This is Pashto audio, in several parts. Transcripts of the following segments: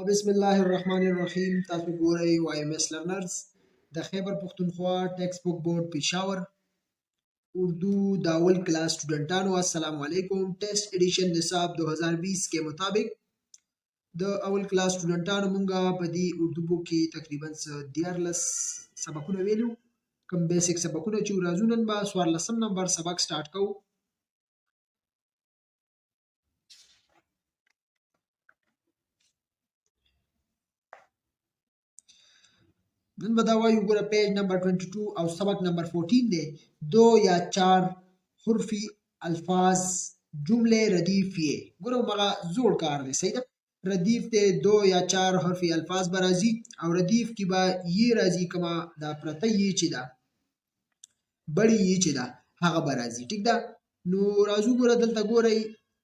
بسم الله الرحمن الرحیم. تاسو ګورئ YMS لرنرز د خیبر پښتونخوا ټیکسټ بک بورډ پېښور اردو داول کلاس स्टूडेंटانو السلام علیکم. Test addition نصاب 2020 के मुताबिक د اول کلاس स्टूडेंटانو مونږه په دې اردو بوک کې تقریبا 14 سبقونه ویلو. کوم بیسیک سبقونه چې راځو نن به 14 نمبر سبق سٹارټ کوو. نن به دا وایو ګوره پیج نمبر 22 او سبق نمبر 14 دی. 2 یا 4 حرفی الفاظ جمله ردیف یې ګوره مغه زوړ کار دی. صحیح ده. ردیف ته 2 یا 4 حرفی الفاظ برازي او ردیف کې به یې راځي کما دا پرته یې چې دا بڑی یې چې دا هغه برازي. ټیک ده. نو راځو ګوره دلته ګورئ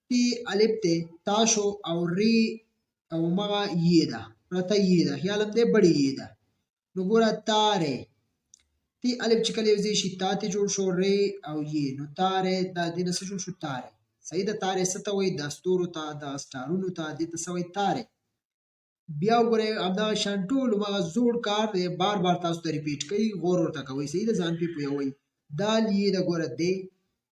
تی الف ته تاسو او ری او مغه یې ده پرته یې ده خیال دې بڑی یې ده. نو ګوره تاره تی الف چې کله یوځای شي تا ته جوړ شو ری او یې نو تاره دا د نس جوړ شو تاره. صحیح ده. تاره ست وای د ستورو ته د سټارونو ته د تسوي تاره. بیا وګوره امدا شانټول مغه زوړ کار دی بار بار تاسو ته ریپیټ کوي غور ورته کوي. صحیح ده. ځان په پوي دال یې د ګوره دی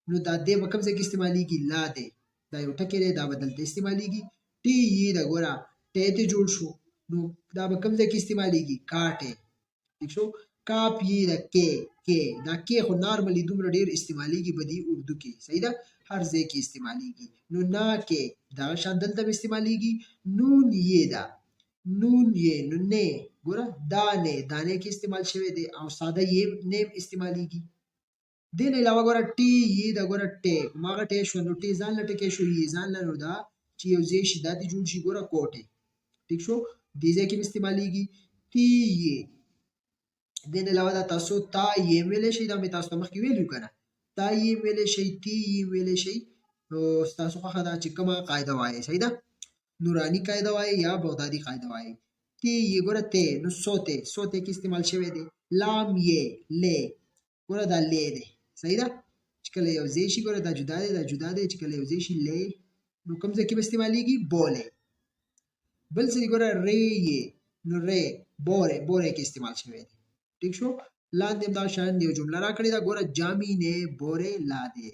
نو دا د په کوم ځای کې استعماليږي لا دی دا یو ټکی دی دا بدل ته استعماليږي. ټی یې د ګوره ټی ته جوړ شو نو دا په کوم ځای کې استعماليږي کاټه. ٹھیک شو. کاپ یې د کې دا کې خو نارملی دومره ډیر استعماليږي بدی اردو کې. صحیح ده. هر ځای کې استعماليږي. نو نا کې دا شان دلته استعماليږي. نون یې دا نون یې نو نه ګوره دانه دانه کې استعمال شوی دی او ساده یې نیم استعماليږي. دین علاوه ګوره ټی یې دا ګوره ټی ماغه ټی شو نو ټی ځان لټه کې شو یې ځان لنو دا چې یو ځای شي د دې جوړ شي ګوره کوټه. ٹھیک شو. دې ځای کې استعماليږي تی یې. دین علاوه دا تاسو تا یې ویل شي دا مې تاسو ته مخکې ویلو کنه تا یې ویل شي تی یې ویل شي نو تاسو خو دا چې کومه قاعده وایي. صحیح ده. نورانی قاعده وایي یا بغدادي قاعده وایي. تی یې ګوره ته نو سوته کې استعمال شوی دی. لام یې له ګوره دا له دی. صحیح ده. چې کله یو ځای شي ګوره دا جدا دی چې کله یو ځای شي له نو کوم ځای کې استعماليږي بوله. بل څه ګوره ری یې نو ری بوره کې استعمال شوی دی. ٹھیک شو. لاندې دا شان دی جمله راکړی دا ګوره جامی نه بوره لاده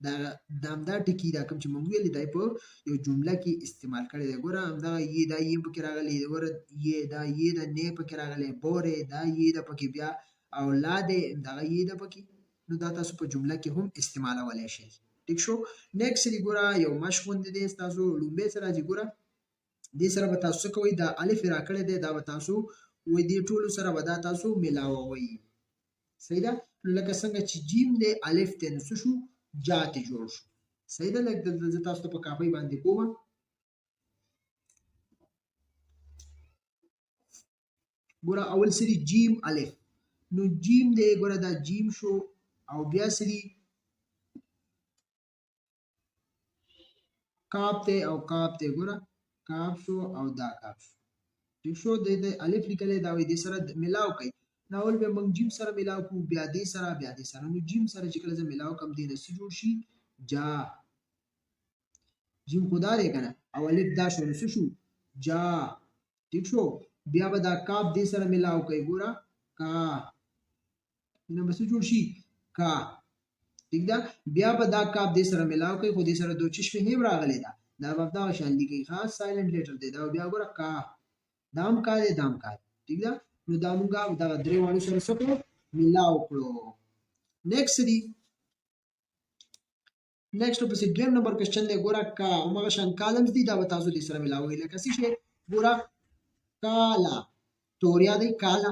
دا دامدا ټکی دا کوم چې مونږ ویل دی په یو جمله کې استعمال کړی دی. ګوره همدا یې دا یې پکې راغلی ګوره یې دا نه پکې راغلی بوره دا یې دا پکې بیا او لاده دا یې دا پکې نو دا تاسو په جمله کې هم استعمالولای شئ. ٹھیک شو. نیکسټ دی ګوره یو مشغون دی تاسو لومبه سره دی ګوره دې سره به تاسو کوی دا الف راکړی دی دا به تاسو وې دې ټولو سره ودا تاسو ملاوي. صحیح ده. لکه څنګه چې جیم دې الف ته نسو شو جاته جوړ شو. صحیح ده. لکه د تاسو په کاپي باندې کومه ګوره اول سری جیم الف نو جیم دې ګوره دا جیم شو او بیا سری کاپ ته او کاپ ته ګوره کاپ شو او دا کاپ شو. ٹھیک شو. د الف لیکلې دا وې د سره ملاو کوي. ناول به موږ جیم سره ملاو کو بیا دې سره نو جیم سره چې کله ملاو کم دې نس جوړ شي جا جیم خدا لري کنه او الف دا شو نس شو جا. ٹھیک شو. بیا به دا کاف دې سره ملاو کوي ګوره کا نو بس جوړ شي کا. ٹھیک ده. بیا به دا کاف دې سره ملاو کوي خو دې سره دوه چشمه هم راغلي دا به دا شان دي کوي خاص سایلنت لیټر دی دا بیا ګوره کا دام کا دی دام کا. ٹھیک ده. نو دا مونږه دا درې وانه سره سره ملاو کړو. نیکسټ په دویم نمبر کوېسچن دی ګوره کا هغه شان کالمز دي دا به تاسو دې سره ملاوي لکه څه شي ګوره کالا توریا دی کالا.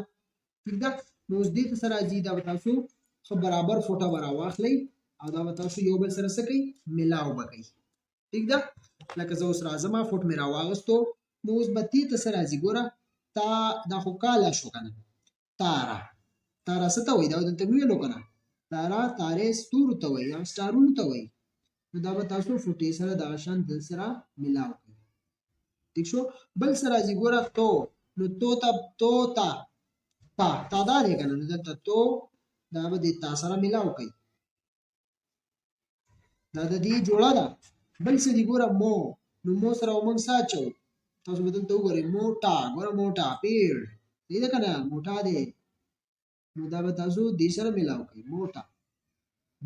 ٹھیک ده. نو دې سره راځي دا به تاسو خو برابر فوټو برا واخلئ او دا به تاسو یو بل سره سکی ملاو بکئ. ٹھیک ده. لکه زه اوس راځم فوټ مې راواغستو نو اوس به دې سره راځي ګوره تا دا خو کالا شو کنه تارا څه ته وایي دا دلته ویلو کنه تارې ستورو ته وایي یا سټارونو ته وایي نو دا به تاسو فوټې سره دا شان دل سره ملاو کړئ. ٹھیک شو. بل سره راځي ګوره تو نو تو تا دا دی کنه نو دلته تو دا به دې تا سره ملاو کړئ دا د دې جوړه ده. بل څه دی ګوره مو نو مو سره ومنګ ساچو تاسو به دلته وګورئ موټا، ګوره موټا پیړ دی ده کنه موټا دی، نو دا به تاسو دې سره ملاو کړئ موټا.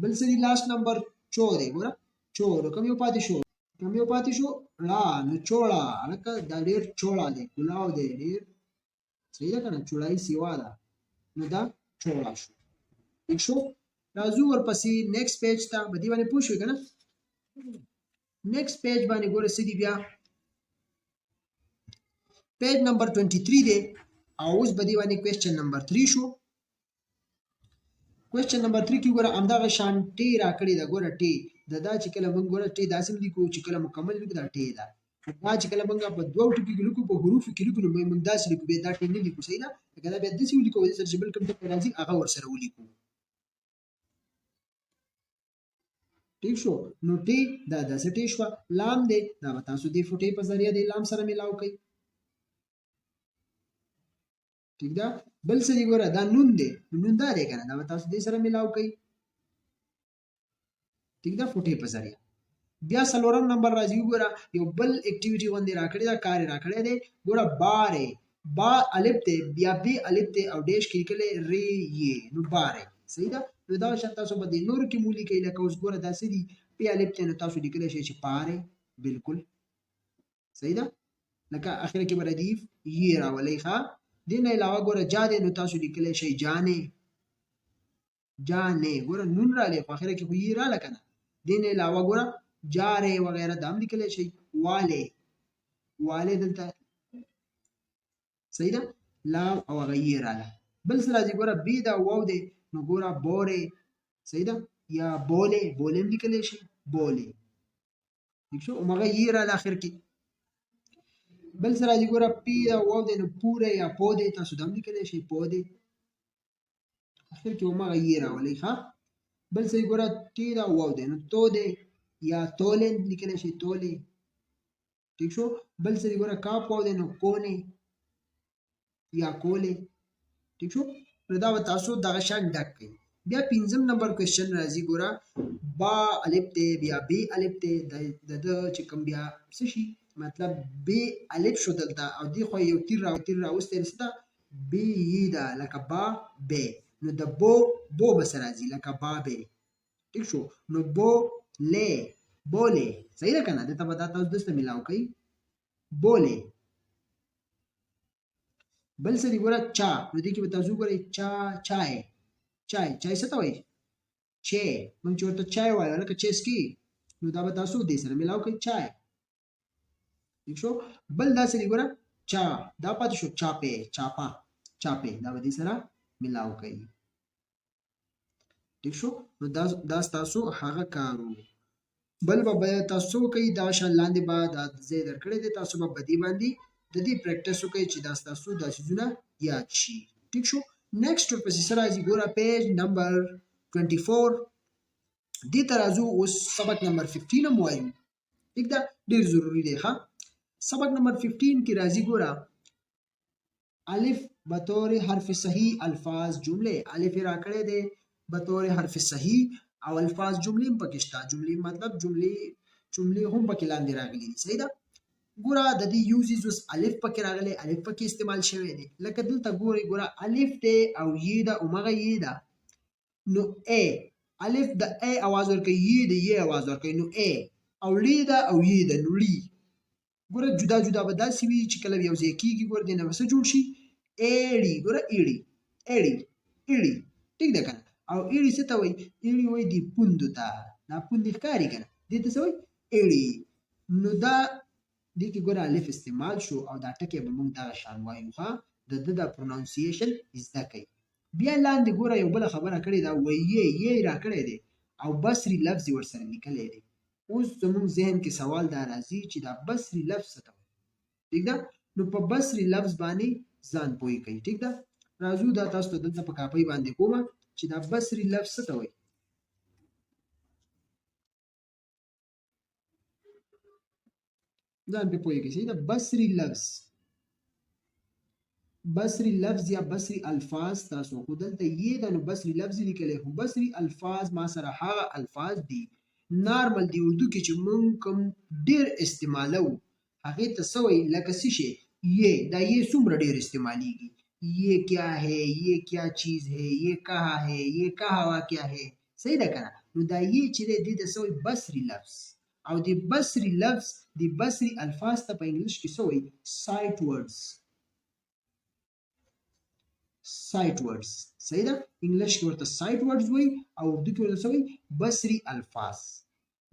بل څه دی لاست نمبر چو دی، ګوره چو، نو کوم یو پاتې شو؟ کوم یو پاتې شو؟ ړا، نو چوړه، هلکه دا ډېر چوړه دی، ګلاو دی ډېر، صحیح ده کنه، چوړایي سیوا ده، نو دا چوړه شو. ٹھیک شو؟ راځو ورپسې نیکسټ پیج ته، په دې باندې پوه شوې که نه؟ نیکسټ پیج باندې ګوره څه دي بیا، پیج نمبر 23 دی، او اوس په دې باندې کوېسچن نمبر 3 شو. کوېسچن نمبر 3 کې ګوره همدغه شان ټې راکړې ده، ګوره ټې دا چې کله موږ ګوره ټې داسې لیکو چې کله مکمل لیکو دا ټې ده، دا چې کله موږ په دوو ټکو کې لیکو په حروفو کې لیکو نو موږ داسې لیکو، بیا دا ټې نه لیکو، صحیح ده؟ لکه دا بیا داسې ولیکو، دې سره چې بل کوم ټکی راځي هغه ورسره ولیکو. ٹھیک شو؟ نو ټې دا داسې ټې شوه. لام دی، دا به تاسو دې فوټې په ذریعه د لام سره ملاو کړئ. ٹھیک ده؟ بل څه دی ګوره دا نون دی، نون دا دی که نه، دا به تاسو دې سره ملاو کړئ. ٹھیک ده؟ فوټې په ذریعه. بیا څلورم نمبر راځي، ګوره یو بل اکټیویټي غوندې راکړې ده، کار یې راکړی دی، ګوره بارې، با الف دی، بیا بې الف دی او ډیش کې لیکلی ری یې، نو بارې، صحیح ده؟ نو دغه شان تاسو به د نورو کې مو لیکئ، لکه اوس ګوره دا څه دي، پې الف دی، نو تاسو لیکلی شئ چې پارې، بالکل صحیح ده؟ لکه اخره کې به ردیف یې راولئ. ښه، دې نه علاوه ګوره جا دی، نو تاسو لیکلی شئ جانې، جانې، ګوره نون رالی خو اخره کې خو یې راله که نه. دې نه علاوه ګوره جارې وغیره دا هم لیکلی شئ، والې، والې دلته صحیح ده، لام او هغه یې راله. بل څه راځي ګوره بې دا واو دی، نو ګوره بورې، صحیح ده، یا بولې، بولې هم لیکلی شئ، بولې. ٹھیک شو؟ همغه یې راله اخر کې. بل څه راځي ګوره پی دا واو دی، نو پوره یا پودې، تاسو دا هم لیکلی شئ پودې، اخر کې همغه یې راولئ. ښه، بل څه ګوره ټې دا واو دی، نو تو دی یا تولې لیکلی شئ تولې. ٹھیک شو؟ بل څه ګوره کاف واو دی، نو کونې یا کولې. ٹھیک شو؟ نو دا به تاسو دغه شان ډک کړئ. بیا پنځم نمبر کوېسچن راځي، ګوره با الف دی، بیا بې الف دی، د ده چې کوم بیا څه شي، مطلب بې الف شو دلته، او دې خوا یو تیر راوستی څه ده، بې یې ده، لکه با بې، نو د بو بو به څه راځي، لکه با بې. ٹھیک شو؟ نو بو لې، بولې، صحیح ده که نه؟ دلته به دا تاسو دسته ملاو کوئ، بولې. بل څه دی ګوره چا، نو دې کې به تاسو وګورئ چا، چای، چای، چای څه ته وایي؟ چای، موږ چې ورته چای وایو، لکه چسکي، نو دا به تاسو دې سره ملاو کوئ چای. ٹھیک شو؟ بل داسې دی ګوره چا، دا پاتې شو چاپې، چاپا، چاپې، دا به دې سره ملاو کوئ. ٹھیک شو؟ نو دا ستاسو هغه کار و. بل به تاسو کوئ دا شان لاندې به دا ځای درکړی دی، تاسو به په دې باندې د دې پریکټس وکړئ چې دا ستاسو دا څیزونه یاد شي. ٹھیک شو؟ نیکسټ ورپسې څه راځي ګوره پیج نمبر 24، دې ته راځو. اوس سبق نمبر 15 هم وایو. ٹھیک ده؟ ډېر ضروري دی. ښه، سبق نمبر 15 کې راځي ګوره الف بطور حرف صحیح الفاظ جملې، الف یې راکړی دی بطور حرف صحیح او الفاظ جملې هم پکې شته، جملې مطلب جملې هم پکې لاندې راغلي دي. صحیح ده؟ ګوره د دې یوزز اوس الف پکې راغلی، الف پکې استعمال شوی دی، لکه دلته ګورئ ګوره الف دی او یې ده، همغه یې ده، نو ا الف د ا اواز ورکوي، یې د یې اواز ورکوي، نو ا، او لی ده او یې ده، نو لی. ګوره جدا جدا به داسې وي چې کله یو ځای کېږي ګوره دې نه به څه جوړ شي، ایړي، ګوره ایړي، ایړي، ایړي. ټیک ده که نه؟ او ایړي څه ته وایي؟ ایړي وایي دې پوندو ته، دا پوندې ښکاري که نه، دې ته څه وایي؟ ایړي. نو دا دې کې ګوره الف استعمال شو او دا ټکی به موږ دغه شان وایو. ښه، د ده دا پرونانسیشن زده کوئ. بیا لاندې ګوره یو بله خبره کړې ده، ویې، یې راکړی دی او بصري لفظ یې ورسره لیکلی دی. اوس زموږ ذهن کې سوال دا راځي چې دا بصري لفظ څه ته وایي؟ ٹھیک ده؟ نو په بصري لفظ باندې ځان پوه کوئ. ٹھیک ده؟ راځو دا تاسو ته دلته په کاپۍ باندې کومه چې دا بصري لفظ څه ته وایي. ځان پې پوه کوئ. صحیح ده؟ بصري لفظ، بصري لفظ یا بصري الفاظ، تاسو خو دلته یې ده نو بصري لفظ یې لیکلی، خو بصري الفاظ ما سره هغه الفاظ دي نارمل دی اردو کې چې مونږ کوم ډېر استعمالوو، هغې ته څه وایي لکه څه شی یې دا یې څومره ډېر استعمالیږي ये क्या है ये क्या चीज है ये कहाँ है ये कहाँ हवा क्या है صحیح ده کنه نو دا یې چې دی دې ته څه وایي بصري لفظ او د بصري لفظ د بصري الفاظ ته په انګلیش کې څه وایي سایټ ورډز سایټ ورډز صحیح ده انګلیش کې ورته سایټ ورډز وایي او اردو کې ورته څه وایي بصري الفاظ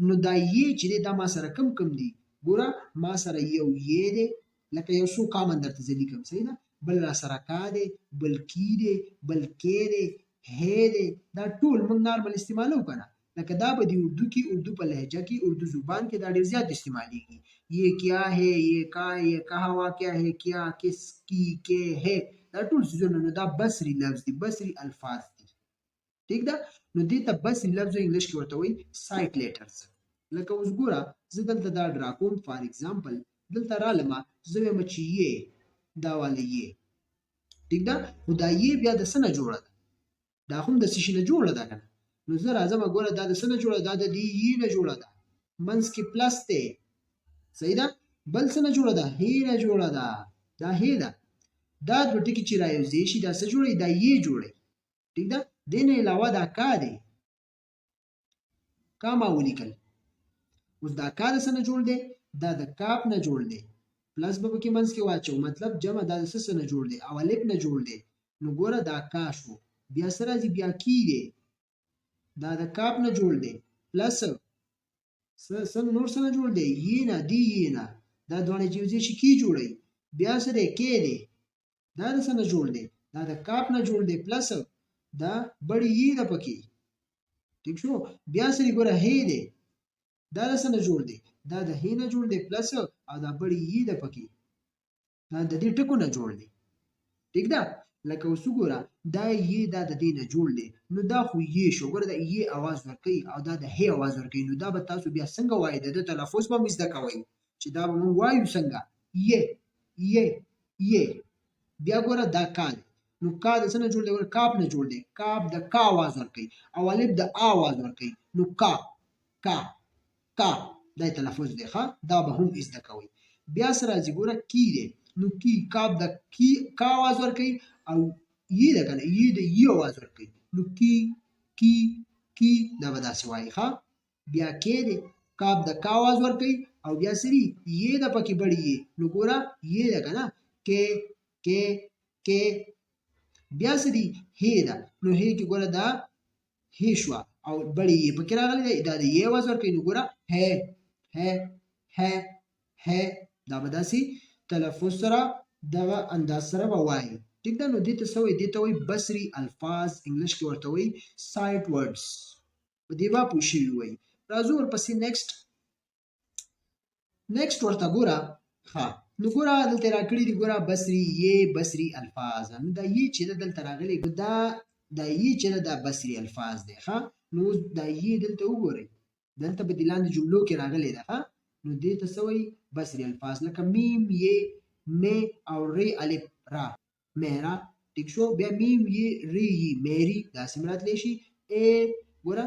نو دا یې چې دی دا ما سره کم دي ګوره ما سره یو یې دی لکه یو څو کامن درته زه لیکم صحیح ده بل را سره کا دی بل کی دی بل کې دی هی دی دا ټول موږ نارمل استعمالو کنه لکه دا به د اردو کې اردو په لهجه کې اردو زبان کې دا ډېر زیات استعمالیږي یہ کیا ہے یہ کا یہ کہا کیا ہے کیا کس کی کے ہے دا ټول څیزونه نو دا بصري لفظ دي بصري الفاظ دي ٹھیک ده نو دې ته بصري لفظ انګلیش کې ورته وایي سایټ لیټرز لکه اوس ګوره زه دلته دا ډرا کوم فار ایگزامپل دلته رالمه زه وایم چې یې دا والا یې ٹھیک ده خو دا یې بیا د څه نه جوړه ده دا هم د څه شي نه جوړه ده کنه نو زه راځم ګوره دا د څه نه جوړه ده دا د دې یې نه جوړه ده منځ کې پلس دی صحیح ده بل څه نه جوړه ده هی نه جوړه ده دا هی ده دا دوه ټکي چې رايوځي شي دا څه جوړي دا یې جوړي ٹھیک ده دې نه علاوه دا کا دی کا ما ولیکل اوس دا کا د څه نه جوړ دی دا د کاپ نه جوړ دی پلس به پکې منځ کې واچو مطلب جمع دا د څه نه جوړ دی او الف نه جوړ دی نو ګوره دا کا شو بیا سره راځي بیا کی دی دا د کاپ نه جوړ دی پلس سم نور څه نه جوړ دی یې نه دی یې نه دا دوه چې یوځای شي کی جوړي بیا سره کې دی دا د څه نه جوړ دی دا د کاپ نه جوړ دی پلس دا بڑی یې ده پکې ٹھیک شو بیا سره ګوره هی دی دا د څه نه جوړ دی دا د هی نه جوړ دی پلس او دا بڑی یې ده پکې دا د دې ټکو نه جوړ دی ٹھیک ده لکه اوس ګوره دا یې دا د دې نه جوړ دی نو دا خو یې شو ګوره دا یې आवाज ورکوي او دا د هی आवाज ورکوي نو دا به تاسو بیا څنګه وایي د تلفظ به مزده کوئ چې دا به موږ وایو څنګه یې بیا ګوره دا کا دی نو کا د څه نه جوړ دی ګوره کاپ نه جوړ دی کاپ د کا आवाज ورکوي او الف د ا आवाज ورکوي نو کا دا تلفظ دی ښه دا به هم زده کوئ بیا سره راځي ګوره کی دی نو کی کاپ د کی کا आवाज ورکوي او یې ده کنه یې د یې आवाज ورکوي نو کی دا به داسې وایي ښه بیا کې دی کاپ د کا आवाज ورکوي او بیا سری یې د پکې بړي یې نو ګوره یې ده کنه کې بیا سری هی ده نو هی کې ګوره دا هی شو او بړي یې پکې راغلی دی دا د یې आवाज ورکوي نو ګوره هه دا به داسې تلفظ سره دغه انداز سره به وایي ٹھیک ده نو دې ته څه وایي دې ته وایي بصري الفاظ انګلیش کې ورته وایي سایټ ورډز په دې به پوه شوي وایي راځو ورپسې نیکسټ ورته ګوره ښه نو ګوره دلته راکړي دي ګوره بصري الفاظ نو دا یې چې دلته راغلي دا یې چې دا بصري الفاظ دی ښه نو دا یې دلته وګورئ دلته په دې لاندې جملو کې راغلي ده ښه نو دې ته څه وایي بصري الفاظ لکه میم یې مې او ری الف را میرا ٹھیک شو بیا میم یې ری یې میری داسې هم راتلی شي ګوره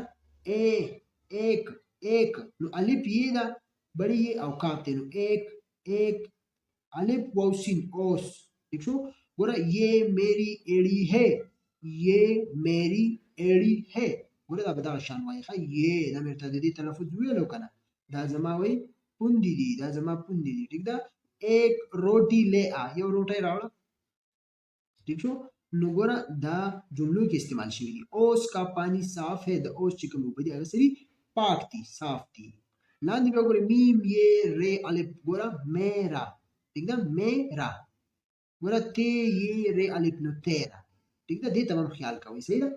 ایک نو الف یې ده بڑی یې او کاپ دی نو ایک الف واو سین اوس ٹھیک شو ګوره یہ میری ایڑی ہے ګوره دا به دغه شان وایي ښه یې دا مې ورته د دې تلفظ ویلو که نه دا زما وایي پوندې دي دا زما پوندې دي ټیک ده ایک روټي لے آ یو روټۍ راوړه ٹھیک شو نو ګوره دا جملو کې استعمال شوي دي اوس کا پانی صاف ہے د اوس چې کوم اوبه دي هغه سری پاک دي صاف دي لاندې بیا ګوره میم یې ری الف ګوره میرا ٹھیک ده میرا ګوره تی یې ری الف نو تیرا ٹھیک ده دې ته هم خیال کوئ صحیح ده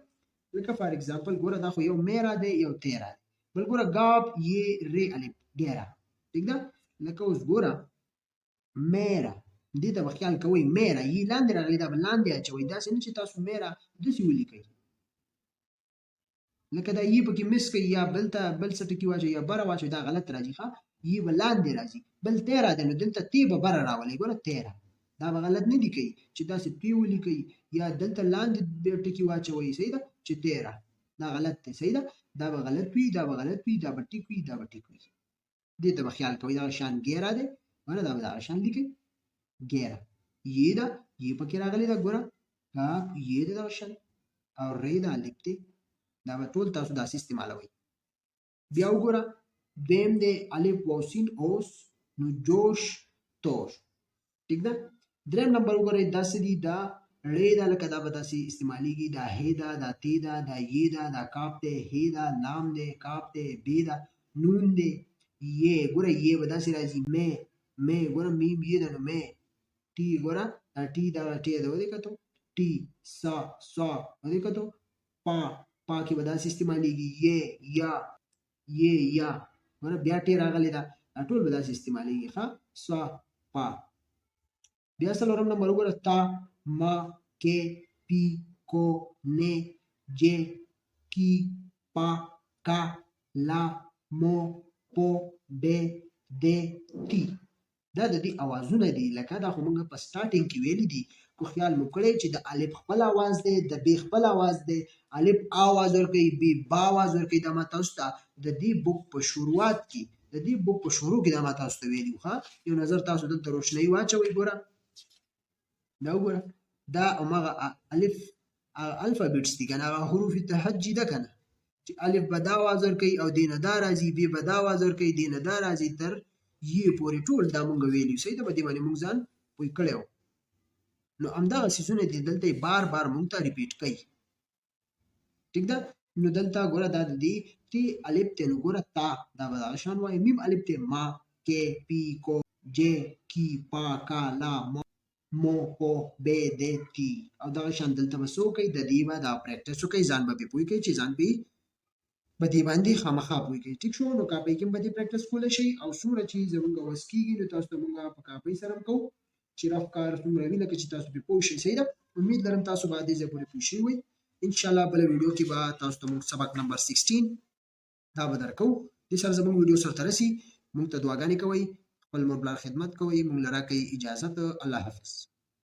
لکه فار ایگزامپل ګوره دا خو یو میرا دی یو تیرا دی بل ګوره گاپ یې ری الف ډیرا ٹھیک ده لکه اوس ګوره میرا دې ته به خیال کوئ میرا یې لاندې راغلی دا به لاندې اچوئ داسې نه چې تاسو میرا داسې ولیکئ لکه دا یې پکې مس کوي یا بل څه ټکي واچوئ یا بره واچوئ دا غلط راځي ښه یې به لاندې راځي بل تیرا دی نو دلته تی به بره راولئ ګوره تیرا دا به غلط نه لیکئ چې داسې تی ولیکئ یا دلته لاندې ټکي واچوئ صحیح ده چې تیرا دا غلط دی صحیح ده دا به غلط وي دا به غلط وي دا به ټیک وي دا به ټیک وي دې ته به خیال کوئ دا شان ګیرا دی ګوره دا به دغه شان لیکئ ګیره یې ده یې پکې راغلی ده ګوره کاف یې ده دغه شان او ری ده الف دی دا به ټول تاسو داسې استعمالوئ بیا وګوره دویم دی الف واو سین اوس نو جوش توش ٹھیک ده دریم نمبر وګورئ دا څه دي دا ړې ده لکه دا به داسې استعمالیږي دا هې ده دا تی ده دا یې ده دا کاف دی هې ده لام دی کاف دی بې ده نون دی یې ګوره یې به داسې راځي مې ګوره میم یې ده نو مې ټي ګوره دا ټي دا ټي ده ودې کتو ټي سا ودې کتو پا کې به داسې استعمالیږي یې یا ګوره بیا ټي راغلی ده دا ټول به داسې استعمالیږي ښه سا پا بیا څلورم نمبر وګوره تا ما کې پی کو نه جے کی پا کا لا مو پو بے دے تی دا د دې اوازونه دي لکه دا خو موږ په سټارټینګ کې ویلي دي خو خیال مو کړی چې د الف خپل اواز دی د ب خپل اواز دی الف اواز ورکوي ب با اواز ورکوي دا ما تاسو ته د دې بوک په شروعات کې د دې بوک په شروع کې دا ما تاسو ته ویلي ښه یو نظر تاسو دلته روشنایي واچوئ ګوره دا وګوره دا هماغه الف الفابېټس دي که نه هغه حروف تهجي ده که نه چې الف به دا اواز ورکوي او دې نه دا راځي ب به دا اواز ورکوي دې نه دا راځي تر یې پورې ټول دا مونږ ویلي یو صحیح ده په دې باندې مونږ ځان پوه کړی و نو همدغه څیزونه دي دلته بار بار مونږ ته ریپیټ کوي ټیک ده نو دلته ګوره دا د دې چې الف ته نو ګوره تا دا به دغه شان وایي میم الف ته ما کې پی کو جے کی پا کا لا مو پو بے دے تی او دغه شان دلته به څه وکړئ د دې به دا پریکټس وکړئ ځان به پې پوه کوئ چې ځان به په دې باندې خامخا پوه کوئ ټیک شو نو کاپۍ کې هم به دې پریکټس کولی شئ او څومره چې زموږ وس کېږي نو تاسو ته مونږ په کاپۍ سره هم کوو چې رف کار څومره وي لکه چې تاسو پې پوه شئ صحیح ده امید لرم تاسو به دې ځای پورې پوه شوي وئ انشاءالله بله ویډیو کې به تاسو ته مونږ سبق نمبر 16 دا به درکوو دې سره زموږ ویډیو سرته رسي مونږ ته دعاګانې کوئ خپل مور پلار خدمت کوئ مونږ له راکئ اجازت الله حافظ